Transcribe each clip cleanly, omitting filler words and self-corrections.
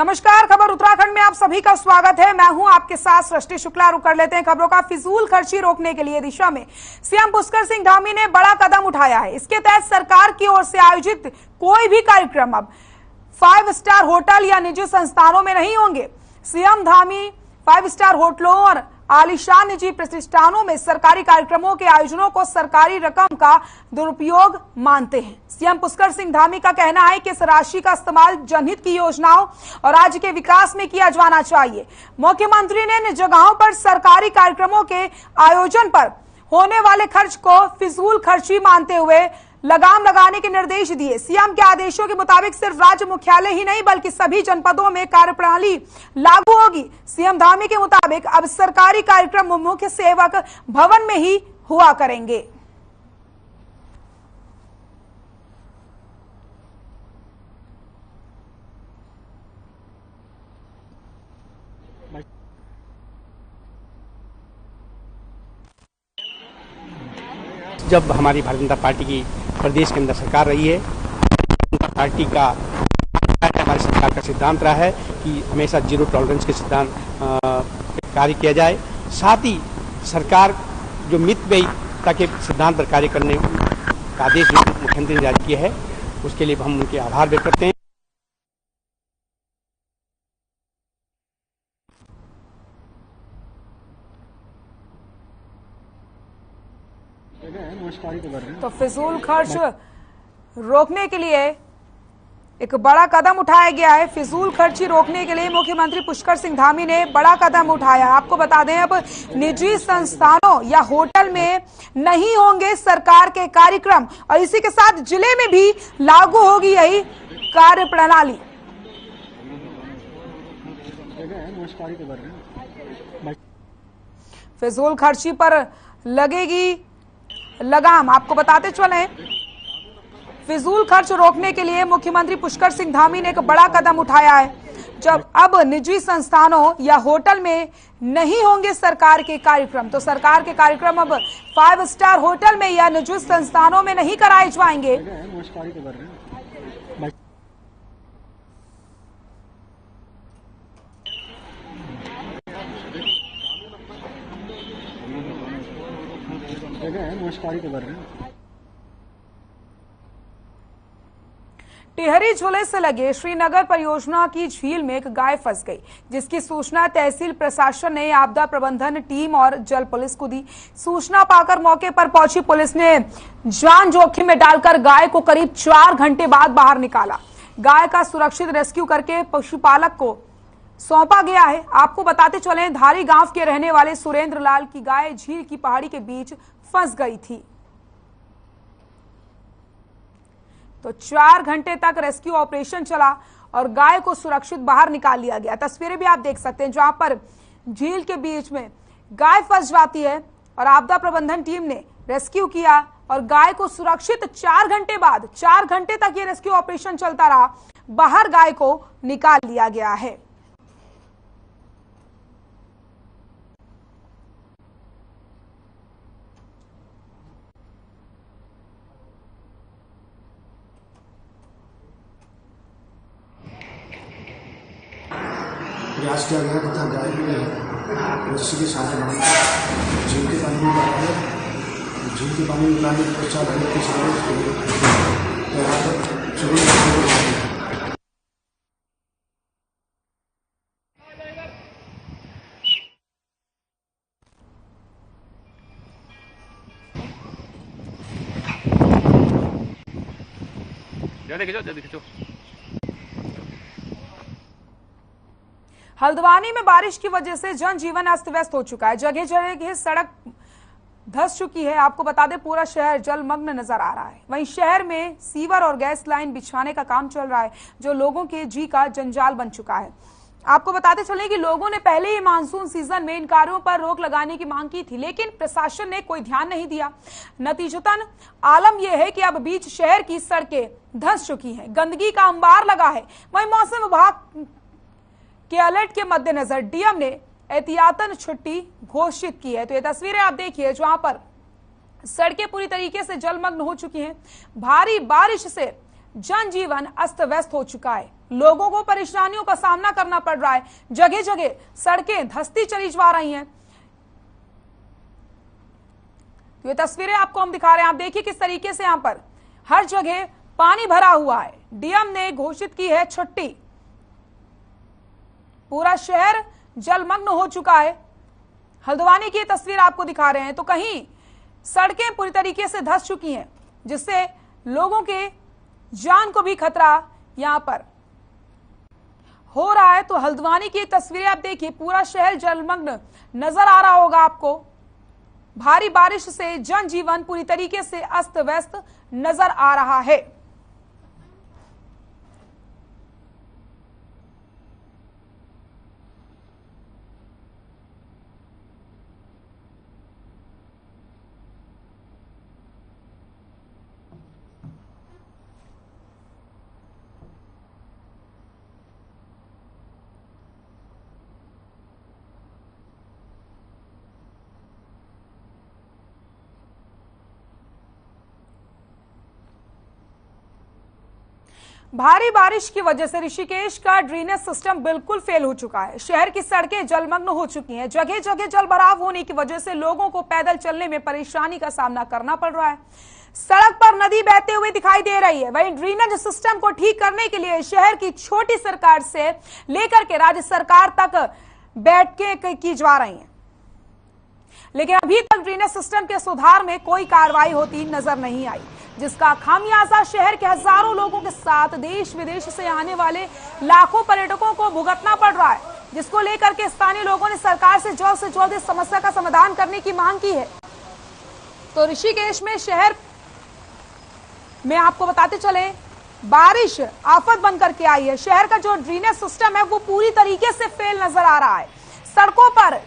नमस्कार, खबर उत्तराखंड में आप सभी का स्वागत है। मैं हूं आपके साथ सृष्टि शुक्ला। रुक कर लेते हैं खबरों का। फिजूल खर्ची रोकने के लिए दिशा में सीएम पुष्कर सिंह धामी ने बड़ा कदम उठाया है। इसके तहत सरकार की ओर से आयोजित कोई भी कार्यक्रम अब 5 स्टार होटल या निजी संस्थानों में नहीं होंगे। सीएम धामी 5 स्टार होटलों और आलीशान निजी प्रतिष्ठानों में सरकारी कार्यक्रमों के आयोजनों को सरकारी रकम का दुरुपयोग मानते हैं। सीएम पुष्कर सिंह धामी का कहना है कि इस राशि का इस्तेमाल जनहित की योजनाओं और राज्य के विकास में किया जाना चाहिए। मुख्यमंत्री ने इन जगहों पर सरकारी कार्यक्रमों के आयोजन पर होने वाले खर्च को फिजूल खर्ची मानते हुए लगाम लगाने के निर्देश दिए। सीएम के आदेशों के मुताबिक सिर्फ राज्य मुख्यालय ही नहीं बल्कि सभी जनपदों में कार्यप्रणाली लागू होगी। सीएम धामी के मुताबिक अब सरकारी कार्यक्रम मुख्य सेवक भवन में ही हुआ करेंगे। जब हमारी भारतीय जनता पार्टी की प्रदेश के अंदर सरकार रही है, जनता पार्टी का हमारी सरकार का सिद्धांत रहा है कि हमेशा जीरो टॉलरेंस के सिद्धांत कार्य किया जाए। साथ ही सरकार जो मितव्ययिता के सिद्धांत पर कार्य करने का आदेश मुख्यमंत्री ने जारी किया है, उसके लिए हम उनके आभार व्यक्त करते हैं। तो फिजूल खर्च रोकने के लिए एक बड़ा कदम उठाया गया है। फिजूल खर्ची रोकने के लिए मुख्यमंत्री पुष्कर सिंह धामी ने बड़ा कदम उठाया। आपको बता दें, अब निजी संस्थानों या होटल में नहीं होंगे सरकार के कार्यक्रम और इसी के साथ जिले में भी लागू होगी यही कार्य प्रणाली। फिजूल खर्ची पर लगेगी लगाम। आपको बताते चलें, फिजूल खर्च रोकने के लिए मुख्यमंत्री पुष्कर सिंह धामी ने एक बड़ा कदम उठाया है। जब अब निजी संस्थानों या होटल में नहीं होंगे सरकार के कार्यक्रम, तो सरकार के कार्यक्रम अब 5 स्टार होटल में या निजी संस्थानों में नहीं कराए जाएंगे। टिहरी झूले से लगे श्रीनगर परियोजना की झील में एक गाय फंस गई, जिसकी सूचना तहसील प्रशासन ने आपदा प्रबंधन टीम और जल पुलिस को दी। सूचना पाकर मौके पर पहुंची पुलिस ने जान जोखिम में डालकर गाय को करीब 4 घंटे बाद बाहर निकाला। गाय का सुरक्षित रेस्क्यू करके पशुपालक को सौंपा गया है। आपको बताते चलें, धारी गांव के रहने वाले सुरेंद्र लाल की गाय झील की पहाड़ी के बीच फंस गई थी। तो 4 घंटे तक रेस्क्यू ऑपरेशन चला और गाय को सुरक्षित बाहर निकाल लिया गया। तस्वीरें भी आप देख सकते हैं जहां पर झील के बीच में गाय फंस जाती है और आपदा प्रबंधन टीम ने रेस्क्यू किया और गाय को सुरक्षित 4 घंटे बाद, 4 घंटे तक ये रेस्क्यू ऑपरेशन चलता रहा, बाहर गाय को निकाल लिया गया है। प्रयास किया गया तथा गाय भी रस्सी के सहारे झील के पानी में डाला है। झील के पानी में डालने के पश्चात के सहारे हल्द्वानी में बारिश की वजह से जनजीवन अस्त व्यस्त हो चुका है। जगह जगह सड़क धंस चुकी है। आपको बता दें, पूरा शहर जलमग्न नजर आ रहा है। वहीं शहर में सीवर और गैस लाइन बिछाने का काम चल रहा है, जो लोगों के जी का जंजाल बन चुका है। आपको बताते चले कि लोगों ने पहले ही मानसून सीजन में इन कार्यों पर रोक लगाने की मांग की थी, लेकिन प्रशासन ने कोई ध्यान नहीं दिया। नतीजतन आलम यह है कि अब बीच शहर की सड़कें धंस चुकी हैं, गंदगी का अंबार लगा है। वहीं मौसम विभाग के अलर्ट के मद्देनजर डीएम ने एहतियातन छुट्टी घोषित की है। तो ये तस्वीरें आप देखिए जहां पर सड़कें पूरी तरीके से जलमग्न हो चुकी हैं। भारी बारिश से जनजीवन अस्त व्यस्त हो चुका है। लोगों को परेशानियों का सामना करना पड़ रहा है। जगह जगह सड़कें धंसती चली जा रही हैं। तो ये तस्वीरें आपको हम दिखा रहे हैं। आप देखिए किस तरीके से यहां पर हर जगह पानी भरा हुआ है। डीएम ने घोषित की है छुट्टी। पूरा शहर जलमग्न हो चुका है। हल्द्वानी की तस्वीर आपको दिखा रहे हैं। तो कहीं सड़कें पूरी तरीके से धंस चुकी हैं, जिससे लोगों के जान को भी खतरा यहां पर हो रहा है। तो हल्द्वानी की तस्वीरें आप देखिए, पूरा शहर जलमग्न नजर आ रहा होगा आपको। भारी बारिश से जनजीवन पूरी तरीके से अस्त व्यस्त नजर आ रहा है। भारी बारिश की वजह से ऋषिकेश का ड्रेनेज सिस्टम बिल्कुल फेल हो चुका है। शहर की सड़कें जलमग्न हो चुकी हैं। जगह जगह जल भराव होने की वजह से लोगों को पैदल चलने में परेशानी का सामना करना पड़ रहा है। सड़क पर नदी बहते हुए दिखाई दे रही है। वहीं ड्रेनेज सिस्टम को ठीक करने के लिए शहर की छोटी सरकार से लेकर के राज्य सरकार तक बैठकें की जा रही हैं, लेकिन अभी तक ड्रेनेज सिस्टम के सुधार में कोई कार्रवाई होती नजर नहीं आई, जिसका खामियाजा शहर के हजारों लोगों के साथ देश विदेश से आने वाले लाखों पर्यटकों को भुगतना पड़ रहा है, जिसको लेकर के स्थानीय लोगों ने सरकार से जल्द इस समस्या का समाधान करने की मांग की है। तो ऋषिकेश में शहर में आपको बताते चले, बारिश आफत बनकर के आई है। शहर का जो ड्रेनेज सिस्टम है वो पूरी तरीके से फेल नजर आ रहा है। सड़कों पर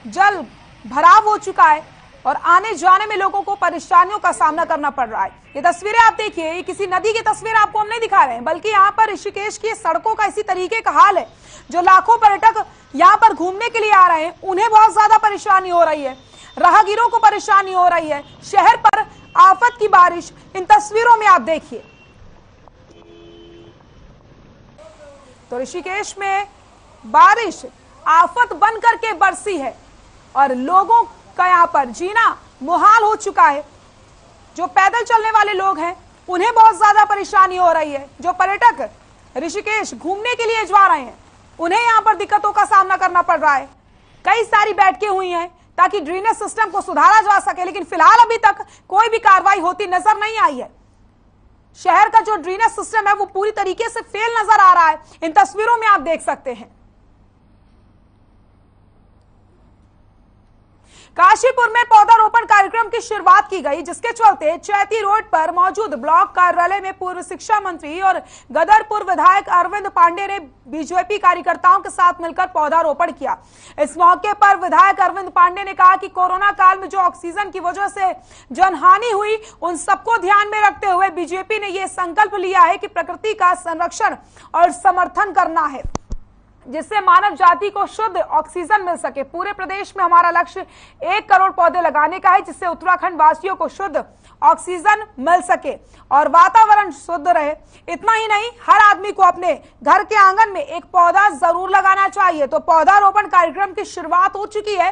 जल भराव हो चुका है और आने जाने में लोगों को परेशानियों का सामना करना पड़ रहा है। ये तस्वीरें आप देखिए, ये किसी नदी की तस्वीर आपको हम नहीं दिखा रहे हैं, बल्कि यहाँ पर ऋषिकेश की सड़कों का इसी तरीके का हाल है। जो लाखों पर्यटक यहाँ पर घूमने के लिए आ रहे हैं, उन्हें बहुत ज्यादा परेशानी हो रही है, राहगीरों को परेशानी हो रही है। शहर पर आफत की बारिश इन तस्वीरों में आप देखिए। तो ऋषिकेश में बारिश आफत बनकर के बरसी है और लोगों का यहाँ पर जीना मुहाल हो चुका है। जो पैदल चलने वाले लोग हैं उन्हें बहुत ज्यादा परेशानी हो रही है। जो पर्यटक ऋषिकेश घूमने के लिए जा रहे हैं उन्हें यहाँ पर दिक्कतों का सामना करना पड़ रहा है। कई सारी बैठकें हुई हैं ताकि ड्रेनेज सिस्टम को सुधारा जा सके, लेकिन फिलहाल अभी तक कोई भी कार्रवाई होती नजर नहीं आई है। शहर का जो ड्रेनेज सिस्टम है वो पूरी तरीके से फेल नजर आ रहा है। इन तस्वीरों में आप देख सकते हैं। काशीपुर में पौधारोपण कार्यक्रम की शुरुआत की गई, जिसके चलते चैती रोड पर मौजूद ब्लॉक कार्यालय में पूर्व शिक्षा मंत्री और गदरपुर विधायक अरविंद पांडे ने बीजेपी कार्यकर्ताओं के साथ मिलकर पौधारोपण किया। इस मौके पर विधायक अरविंद पांडे ने कहा कि कोरोना काल में जो ऑक्सीजन की वजह से जनहानि हुई, उन सबको ध्यान में रखते हुए बीजेपी ने यह संकल्प लिया है कि प्रकृति का संरक्षण और समर्थन करना है, जिससे मानव जाति को शुद्ध ऑक्सीजन मिल सके। पूरे प्रदेश में हमारा लक्ष्य 1 करोड़ पौधे लगाने का है, जिससे उत्तराखंड वासियों को शुद्ध ऑक्सीजन मिल सके और वातावरण शुद्ध रहे। इतना ही नहीं, हर आदमी को अपने घर के आंगन में एक पौधा जरूर लगाना चाहिए। तो पौधारोपण कार्यक्रम की शुरुआत हो चुकी है।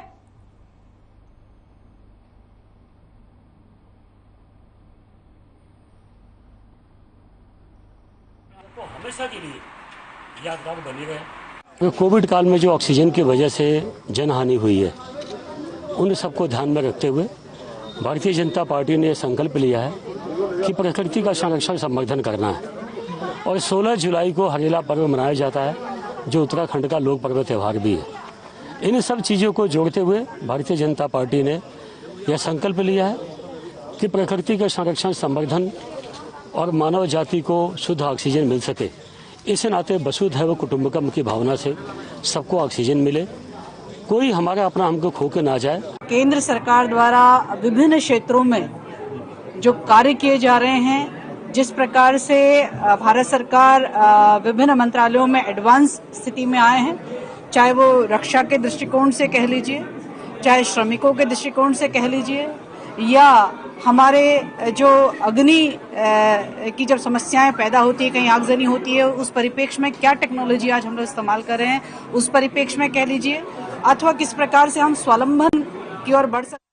तो हमेशा के लिए यादगार बनी रहे। कोविड काल में जो ऑक्सीजन की वजह से जनहानि हुई है, उन सबको ध्यान में रखते हुए भारतीय जनता पार्टी ने संकल्प लिया है कि प्रकृति का संरक्षण संवर्धन करना है। और 16 जुलाई को हरेला पर्व मनाया जाता है, जो उत्तराखंड का लोक पर्व त्यौहार भी है। इन सब चीज़ों को जोड़ते हुए भारतीय जनता पार्टी ने यह संकल्प लिया है कि प्रकृति के संरक्षण संवर्धन और मानव जाति को शुद्ध ऑक्सीजन मिल सके। इस नाते वसुधैव कुटुंबकम की भावना से सबको ऑक्सीजन मिले, कोई हमारा अपना हमको खो के ना जाए। केंद्र सरकार द्वारा विभिन्न क्षेत्रों में जो कार्य किए जा रहे हैं, जिस प्रकार से भारत सरकार विभिन्न मंत्रालयों में एडवांस स्थिति में आए हैं, चाहे वो रक्षा के दृष्टिकोण से कह लीजिए, चाहे श्रमिकों के दृष्टिकोण से कह लीजिए, या हमारे जो अग्नि की जब समस्याएं पैदा होती है, कहीं आगजनी होती है, उस परिप्रेक्ष्य में क्या टेक्नोलॉजी आज हम लोग इस्तेमाल कर रहे हैं, उस परिप्रेक्ष्य में कह लीजिए, अथवा किस प्रकार से हम स्वावलंबन की ओर बढ़ सकते।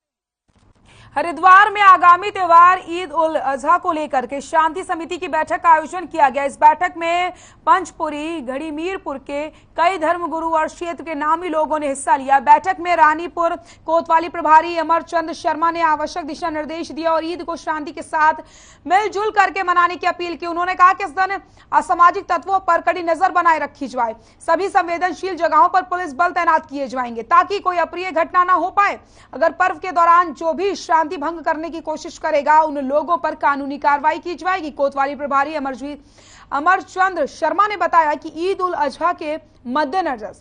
हरिद्वार में आगामी त्योहार ईद उल अजहा को लेकर के शांति समिति की बैठक का आयोजन किया गया। इस बैठक में पंचपुरी, घड़ीमीरपुर के कई धर्मगुरु और क्षेत्र के नामी लोगों ने हिस्सा लिया। बैठक में रानीपुर कोतवाली प्रभारी अमरचंद शर्मा ने आवश्यक दिशा निर्देश दिया और ईद को शांति के साथ मिलजुल करके मनाने की अपील की। उन्होंने कहा कि इस दिन असामाजिक तत्वों पर कड़ी नजर बनाए रखी जाए। सभी संवेदनशील जगहों पर पुलिस बल तैनात किए जाएंगे ताकि कोई अप्रिय घटना न हो पाए। अगर पर्व के दौरान जो भी शांति भंग करने की कोशिश करेगा उन लोगों पर कानूनी कार्रवाई की जाएगी। कोतवाली प्रभारी अमरचंद शर्मा ने बताया कि ईद उल अजहा के मद्देनजर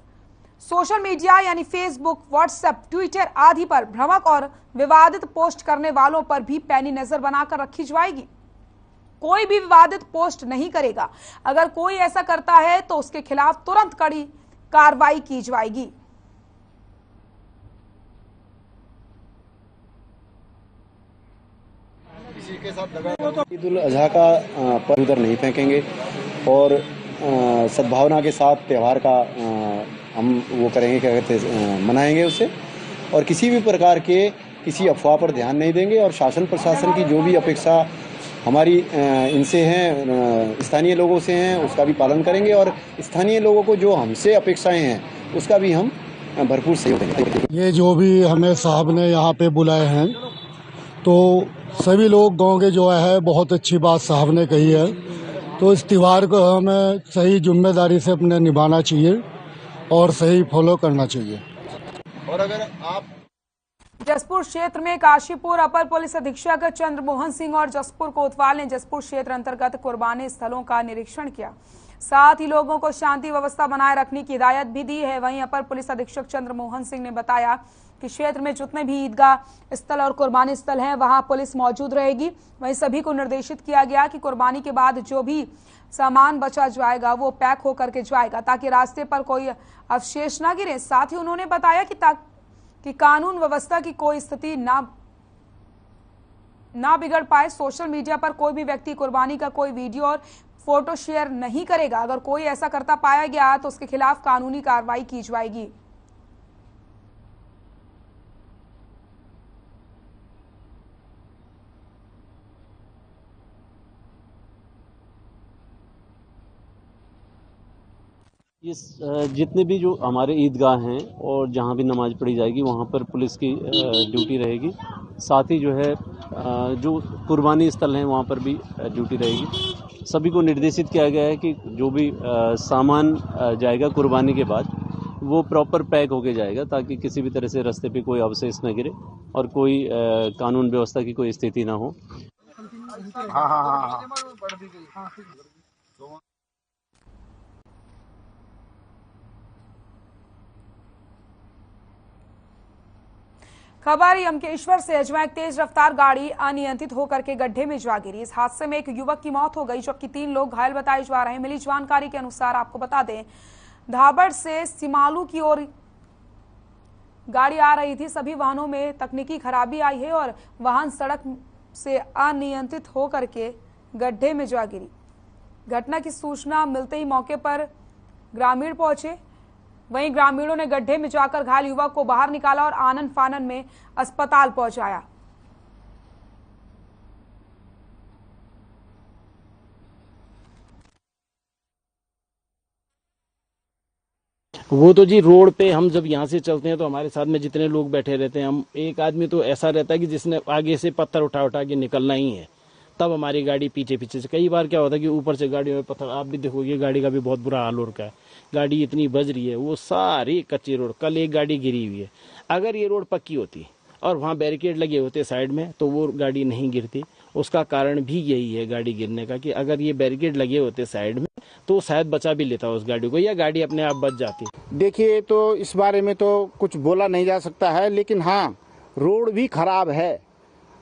सोशल मीडिया यानी फेसबुक, व्हाट्सएप, ट्विटर आदि पर भ्रामक और विवादित पोस्ट करने वालों पर भी पैनी नजर बनाकर रखी जाएगी। कोई भी विवादित पोस्ट नहीं करेगा। अगर कोई ऐसा करता है तो उसके खिलाफ तुरंत कड़ी कार्रवाई की जाएगी। ईद उल अजहा का पर्व उधर नहीं फेंकेंगे और सद्भावना के साथ त्यौहार का हम वो करेंगे, क्या कहते हैं, मनाएंगे उससे, और किसी भी प्रकार के किसी अफवाह पर ध्यान नहीं देंगे। और शासन प्रशासन की जो भी अपेक्षा हमारी इनसे हैं, स्थानीय लोगों से हैं, उसका भी पालन करेंगे और स्थानीय लोगों को जो हमसे अपेक्षाएं हैं उसका भी हम भरपूर सहयोग देंगे। ये जो भी हमें साहब ने यहाँ पे बुलाए हैं तो सभी लोग गांव के जो है बहुत अच्छी बात साहब ने कही है, तो इस त्योहार को हमें सही जिम्मेदारी से अपने निभाना चाहिए और सही फॉलो करना चाहिए। और अगर आप जसपुर क्षेत्र में काशीपुर अपर पुलिस अधीक्षक चंद्रमोहन सिंह और जसपुर कोतवाल ने जसपुर क्षेत्र अंतर्गत कुर्बानी स्थलों का निरीक्षण किया। साथ ही लोगों को शांति व्यवस्था बनाए रखने की हिदायत भी दी है। वहीं अपर पुलिस अधीक्षक चंद्रमोहन सिंह ने बताया कि क्षेत्र में जितने भी ईदगाह स्थल और कुर्बानी स्थल हैं वहां पुलिस मौजूद रहेगी। वहीं सभी को निर्देशित किया गया कि कुर्बानी के बाद जो भी सामान बचा जाएगा वो पैक होकर के जाएगा ताकि रास्ते पर कोई अवशेष न गिरे। साथ ही उन्होंने बताया कि कानून व्यवस्था की कोई स्थिति ना बिगड़ पाए। सोशल मीडिया पर कोई भी व्यक्ति कुर्बानी का कोई वीडियो और फोटो शेयर नहीं करेगा। अगर कोई ऐसा करता पाया गया तो उसके खिलाफ कानूनी कार्रवाई की जाएगी। इस जितने भी जो हमारे ईदगाह हैं और जहां भी नमाज पढ़ी जाएगी वहां पर पुलिस की ड्यूटी रहेगी। साथ ही जो है जो कुर्बानी स्थल हैं वहां पर भी ड्यूटी रहेगी। सभी को निर्देशित किया गया है कि जो भी सामान जाएगा कुर्बानी के बाद वो प्रॉपर पैक होके जाएगा ताकि किसी भी तरह से रास्ते पे कोई अवशेष न गिरे और कोई कानून व्यवस्था की कोई स्थिति ना हो। खबर यमकेश्वर से है, जहां एक तेज रफ्तार गाड़ी अनियंत्रित होकर के गड्ढे में जा गिरी। इस हादसे में एक युवक की मौत हो गई जबकि 3 लोग घायल बताए जा रहे हैं। मिली जानकारी के अनुसार आपको बता दें, धाबड़ से सिमालू की ओर गाड़ी आ रही थी। सभी वाहनों में तकनीकी खराबी आई है और वाहन सड़क से अनियंत्रित होकर के गड्ढे में जा गिरी। घटना की सूचना मिलते ही मौके पर ग्रामीण पहुंचे। वहीं ग्रामीणों ने गड्ढे में जाकर घायल युवक को बाहर निकाला और आनन फानन में अस्पताल पहुंचाया। वो तो जी रोड पे हम जब यहाँ से चलते हैं तो हमारे साथ में जितने लोग बैठे रहते हैं, हम एक आदमी तो ऐसा रहता है कि जिसने आगे से पत्थर उठा के निकलना ही है, तब हमारी गाड़ी पीछे से। कई बार क्या होता है कि ऊपर से गाड़ियों में पत्थर, आप भी देखोगे गाड़ी का भी बहुत बुरा हाल हो रखा है। गाड़ी इतनी बज रही है, वो सारी कच्ची रोड। कल एक गाड़ी गिरी हुई है। अगर ये रोड पक्की होती और वहाँ बैरिकेड लगे होते साइड में तो वो गाड़ी नहीं गिरती। उसका कारण भी यही है गाड़ी गिरने का कि अगर ये बैरिकेड लगे होते साइड में तो शायद बचा भी लेता उस गाड़ी को या गाड़ी अपने आप बच जाती। देखिए, तो इस बारे में तो कुछ बोला नहीं जा सकता है, लेकिन हाँ, रोड भी खराब है।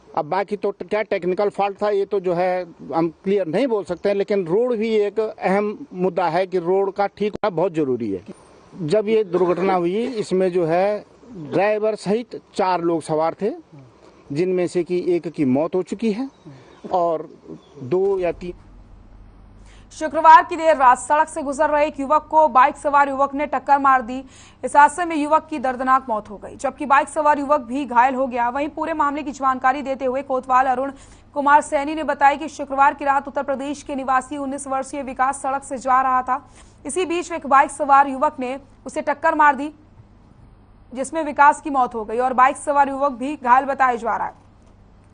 अब बाकी तो क्या टेक्निकल फॉल्ट था ये तो जो है हम क्लियर नहीं बोल सकते हैं, लेकिन रोड भी एक अहम मुद्दा है कि रोड का ठीक होना बहुत जरूरी है। जब ये दुर्घटना हुई इसमें जो है ड्राइवर सहित 4 लोग सवार थे, जिनमें से कि एक की मौत हो चुकी है और 2 या 3। शुक्रवार की देर रात सड़क से गुजर रहे एक युवक को बाइक सवार युवक ने टक्कर मार दी। इस हादसे में युवक की दर्दनाक मौत हो गई, जबकि बाइक सवार युवक भी घायल हो गया। वहीं पूरे मामले की जानकारी देते हुए कोतवाल अरुण कुमार सैनी ने बताया कि शुक्रवार की रात उत्तर प्रदेश के निवासी 19 वर्षीय विकास सड़क से जा रहा था। इसी बीच एक बाइक सवार युवक ने उसे टक्कर मार दी, जिसमें विकास की मौत हो गई और बाइक सवार युवक भी घायल बताया जा रहा है,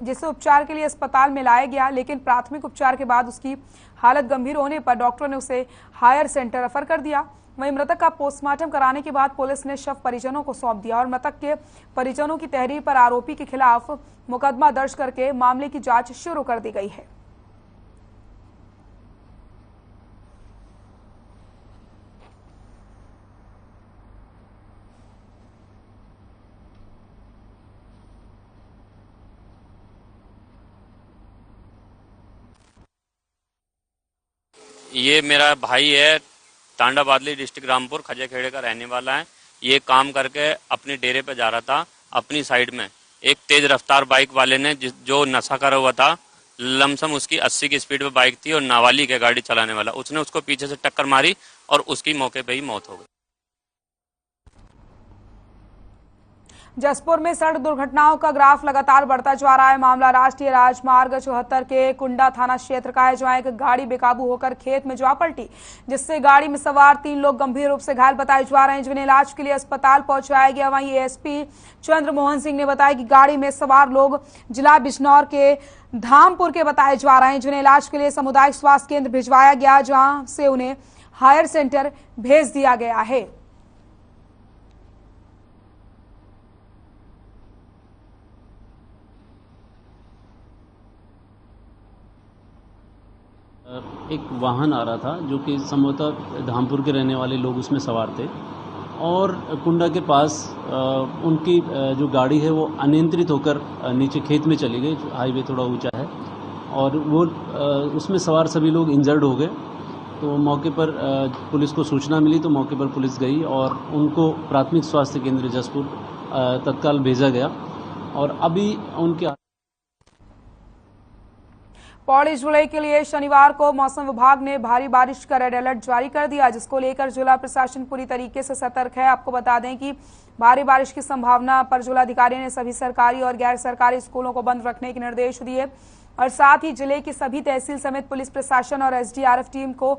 जिसे उपचार के लिए अस्पताल में लाया गया, लेकिन प्राथमिक उपचार के बाद उसकी हालत गंभीर होने पर डॉक्टरों ने उसे हायर सेंटर रेफर कर दिया। वहीं मृतक का पोस्टमार्टम कराने के बाद पुलिस ने शव परिजनों को सौंप दिया और मृतक के परिजनों की तहरीर पर आरोपी के खिलाफ मुकदमा दर्ज करके मामले की जांच शुरू कर दी गई है। ये मेरा भाई है, टांडा बादली, डिस्ट्रिक्ट रामपुर, खजेखेड़े का रहने वाला है। ये काम करके अपने डेरे पे जा रहा था। अपनी साइड में एक तेज रफ्तार बाइक वाले ने जो नशा करा हुआ था, लमसम उसकी 80 की स्पीड पे बाइक थी और नाबालिग है गाड़ी चलाने वाला, उसने उसको पीछे से टक्कर मारी और उसकी मौके पे ही मौत हो गई। जसपुर में सड़क दुर्घटनाओं का ग्राफ लगातार बढ़ता जा रहा है। मामला राष्ट्रीय राजमार्ग 74 के कुंडा थाना क्षेत्र का है, जहां एक गाड़ी बेकाबू होकर खेत में जा पलटी, जिससे गाड़ी में सवार 3 लोग गंभीर रूप से घायल बताए जा रहे हैं, जिन्हें इलाज के लिए अस्पताल पहुंचाया गया। वहीं एएसपी चंद्रमोहन सिंह ने बताया कि गाड़ी में सवार लोग जिला बिजनौर के धामपुर के बताए जा रहे हैं, जिन्हें इलाज के लिए सामुदायिक स्वास्थ्य केंद्र भिजवाया गया, जहां से उन्हें हायर सेंटर भेज दिया गया है। एक वाहन आ रहा था जो कि संभवतः धामपुर के रहने वाले लोग उसमें सवार थे और कुंडा के पास उनकी जो गाड़ी है वो अनियंत्रित होकर नीचे खेत में चली गई। हाईवे थोड़ा ऊंचा है और वो उसमें सवार सभी लोग इंजर्ड हो गए। तो मौके पर पुलिस को सूचना मिली तो मौके पर पुलिस गई और उनको प्राथमिक स्वास्थ्य केंद्र जसपुर तत्काल भेजा गया और अभी उनके पौड़ी जिले के लिए शनिवार को मौसम विभाग ने भारी बारिश का रेड अलर्ट जारी कर दिया, जिसको लेकर जिला प्रशासन पूरी तरीके से सतर्क है। आपको बता दें कि भारी बारिश की संभावना पर जिलाधिकारी ने सभी सरकारी और गैर सरकारी स्कूलों को बंद रखने के निर्देश दिए और साथ ही जिले की सभी तहसील समेत पुलिस प्रशासन और एसडीआरएफ टीम को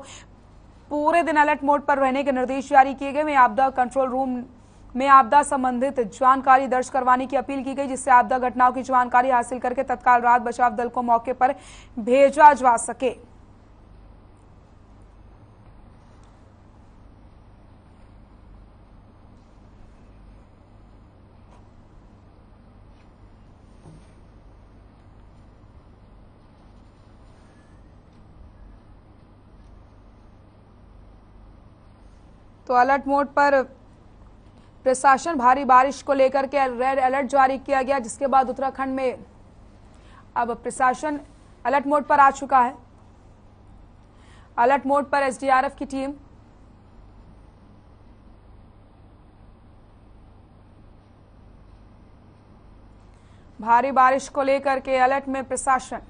पूरे दिन अलर्ट मोड पर रहने के निर्देश जारी किए गए। आपदा कंट्रोल रूम में आपदा संबंधित जानकारी दर्ज करवाने की अपील की गई, जिससे आपदा घटनाओं की जानकारी हासिल करके तत्काल राहत बचाव दल को मौके पर भेजा जा सके। तो अलर्ट मोड पर प्रशासन भारी बारिश को लेकर के रेड अलर्ट जारी किया गया, जिसके बाद उत्तराखंड में अब प्रशासन अलर्ट मोड पर आ चुका है। अलर्ट मोड पर एसडीआरएफ की टीम भारी बारिश को लेकर के अलर्ट में प्रशासन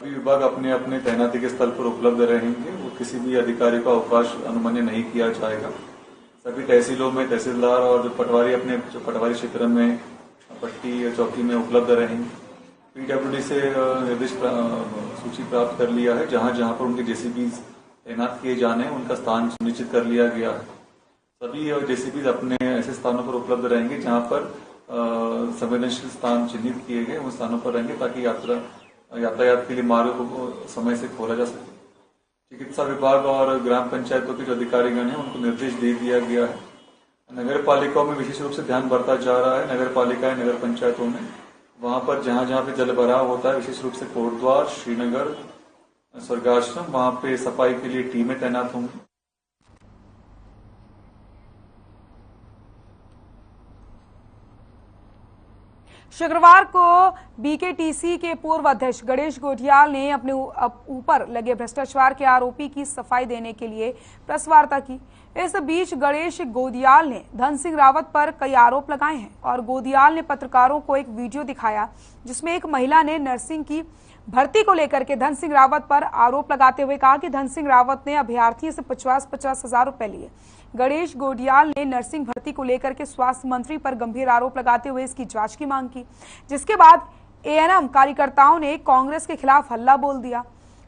विभाग अपने अपने तैनाती के स्थल पर उपलब्ध रहेंगे। वो किसी भी अधिकारी का अवकाश अनुमन्य नहीं किया जाएगा। सभी तहसीलों में तहसीलदार और जो पटवारी क्षेत्र में पट्टी चौकी में उपलब्ध रहेंगे। पीडब्ल्यूडी से निर्देश सूची प्राप्त कर लिया है। जहां जहां पर उनके जेसीबी तैनात किए जाने हैं उनका स्थान सुनिश्चित कर लिया गया है। सभी जेसीबी अपने ऐसे स्थानों पर उपलब्ध रहेंगे जहां पर संवेदनशील स्थान चिन्हित किए गए, उन स्थानों पर रहेंगे ताकि यातायात के लिए मार्ग को समय से खोला जा सके। चिकित्सा विभाग और ग्राम पंचायतों के जो अधिकारीगण हैं उनको निर्देश दे दिया गया है। नगर पालिकाओं में विशेष रूप से ध्यान बढ़ता जा रहा है। नगर पालिकाएं, नगर पंचायतों में वहां पर जहां जहां पे जल भराव होता है, विशेष रूप से कोटद्वार, श्रीनगर, स्वर्गाश्रम, वहां पे सफाई के लिए टीमें तैनात होंगी। शुक्रवार को बीकेटीसी के पूर्व अध्यक्ष गणेश गोठियाल ने अपने ऊपर लगे भ्रष्टाचार के आरोपी की सफाई देने के लिए प्रेस वार्ता की। इस बीच गणेश गोदियाल ने धन सिंह रावत पर कई आरोप लगाए हैं और गोदियाल ने पत्रकारों को एक वीडियो दिखाया जिसमें एक महिला ने नर्सिंग की भर्ती को लेकर के धन सिंह रावत पर आरोप लगाते हुए कहा कि धन सिंह रावत ने अभ्यर्थियों से 50-50 हजार रुपए लिए। गणेश गोडियाल ने नर्सिंग भर्ती को लेकर के स्वास्थ्य मंत्री पर गंभीर आरोप लगाते हुए इसकी जांच की मांग की, जिसके बाद एएनएम कार्यकर्ताओं ने कांग्रेस के खिलाफ हल्ला बोल दिया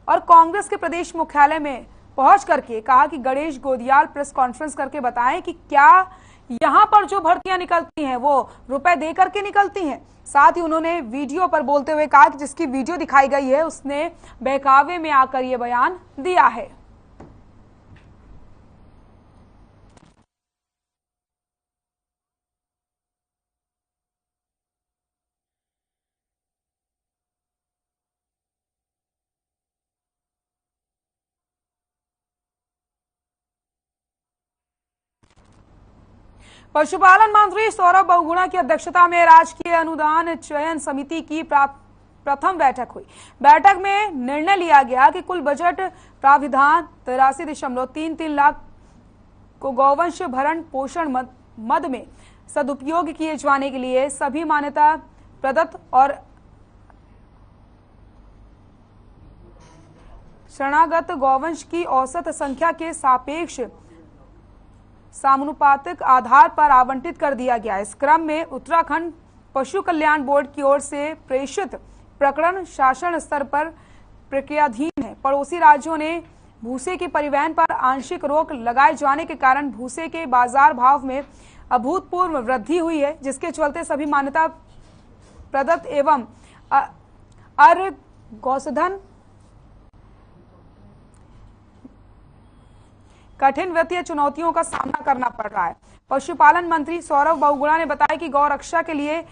और कांग्रेस के प्रदेश मुख्यालय में पहुंच करके कहा कि गणेश गोदियाल प्रेस कॉन्फ्रेंस करके बताएं कि क्या यहां पर जो भर्तियां निकलती हैं वो रुपए दे करके निकलती हैं। साथ ही उन्होंने वीडियो पर बोलते हुए कहा कि जिसकी वीडियो दिखाई गई है उसने बहकावे में आकर ये बयान दिया है। पशुपालन मंत्री सौरभ बहुगुणा की अध्यक्षता में राजकीय अनुदान चयन समिति की प्रथम बैठक हुई। बैठक में निर्णय लिया गया कि कुल बजट प्राविधान 83.33 लाख को गौवंश भरण पोषण मद में सदुपयोग किए जाने के लिए सभी मान्यता प्रदत्त और शरणागत गौवंश की औसत संख्या के सापेक्ष समानुपातिक आधार पर आवंटित कर दिया गया। इस क्रम में उत्तराखंड पशु कल्याण बोर्ड की ओर से प्रेषित प्रकरण शासन स्तर पर प्रक्रियाधीन है। पड़ोसी राज्यों ने भूसे के परिवहन पर आंशिक रोक लगाए जाने के कारण भूसे के बाजार भाव में अभूतपूर्व वृद्धि हुई है, जिसके चलते सभी मान्यता प्रदत्त एवं अर्ह गौसधन कठिन वित्तीय चुनौतियों का सामना करना पड़ रहा है। पशुपालन मंत्री सौरभ बहुगुणा ने बताया कि गौ रक्षा के लिए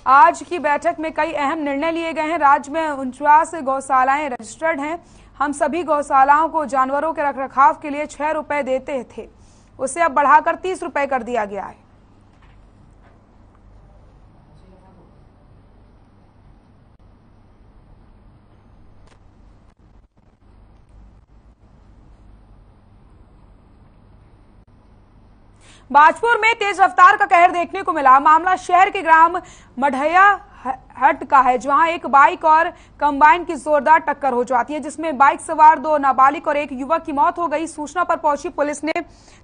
आज की बैठक में कई अहम निर्णय लिए गए हैं। राज्य में 49 गौशालाएं रजिस्टर्ड हैं। हम सभी गौशालाओं को जानवरों के रखरखाव के लिए 6 रुपए देते थे, उसे अब बढ़ाकर 30 रुपए कर दिया गया है। बाजपुर में तेज रफ्तार का कहर देखने को मिला। मामला शहर के ग्राम मढ़ैया हट का है, जहां एक बाइक और कंबाइन की जोरदार टक्कर हो जाती है, जिसमें बाइक सवार 2 नाबालिग और एक युवक की मौत हो गई। सूचना पर पहुंची पुलिस ने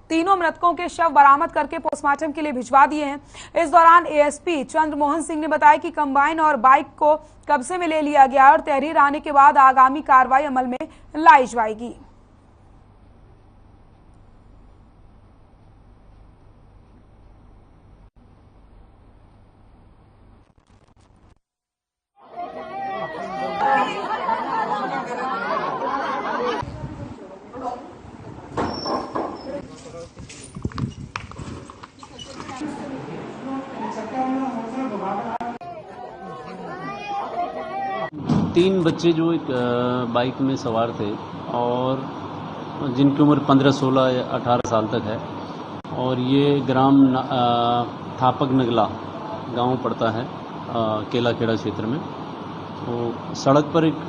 तीनों मृतकों के शव बरामद करके पोस्टमार्टम के लिए भिजवा दिए हैं। इस दौरान एएसपी चंद्रमोहन सिंह ने बताया कि कंबाइन और बाइक को कब्जे में ले लिया गया और तहरीर आने के बाद आगामी कार्रवाई अमल में लाई जाएगी। तीन बच्चे जो एक बाइक में सवार थे और जिनकी उम्र 15, 16 या 18 साल तक है और ये ग्राम थापक नगला गांव पड़ता है केला खेड़ा क्षेत्र में। तो सड़क पर एक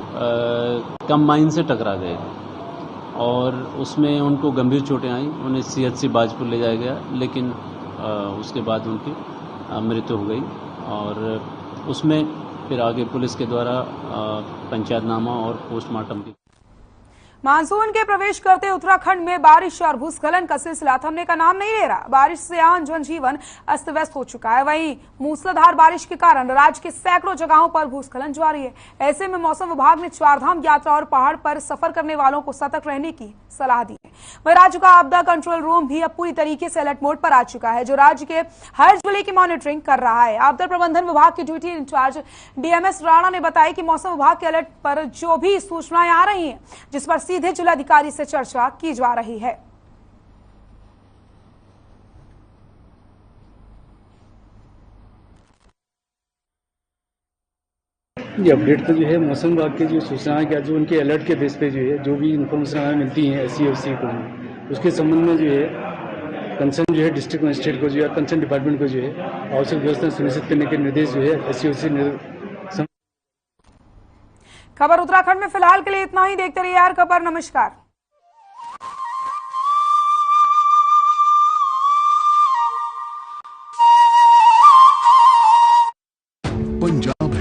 कंबाइन से टकरा गए और उसमें उनको गंभीर चोटें आई। उन्हें सीएचसी बाजपुर ले जाया गया, लेकिन उसके बाद उनकी मृत्यु हो गई और उसमें फिर आगे पुलिस के द्वारा पंचायतनामा और पोस्टमार्टम की। मानसून के प्रवेश करते उत्तराखंड में बारिश और भूस्खलन का सिलसिला थमने का नाम नहीं ले रहा। बारिश से आम जनजीवन अस्त व्यस्त हो चुका है। वहीं मूसलाधार बारिश के कारण राज्य के सैकड़ों जगहों पर भूस्खलन जारी है। ऐसे में मौसम विभाग ने चारधाम यात्रा और पहाड़ पर सफर करने वालों को सतर्क रहने की सलाह दी है। वहीं राज्य का आपदा कंट्रोल रूम भी अब पूरी तरीके से अलर्ट मोड पर आ चुका है, जो राज्य के हर जिले की मॉनिटरिंग कर रहा है। आपदा प्रबंधन विभाग के ड्यूटी इंचार्ज डीएमएस राणा ने बताया कि मौसम विभाग के अलर्ट पर जो भी सूचनाएं आ रही हैं, जिस पर सीधे जिलाधिकारी से चर्चा की जा रही है। ये अपडेट तो जो है मौसम विभाग के जो सूचनाएं क्या जो उनके अलर्ट के बेस पे जो है जो भी इन्फॉर्मेशन हमें मिलती है एससी को, उसके संबंध में जो है कंसर्न जो है डिस्ट्रिक्ट मजिस्ट्रेट को जो है कंसर्न डिपार्टमेंट को जो है आवश्यक व्यवस्था सुनिश्चित करने के निर्देश जो है एससी। खबर उत्तराखंड में फिलहाल के लिए इतना ही। देखते रहिए यार खबर। नमस्कार।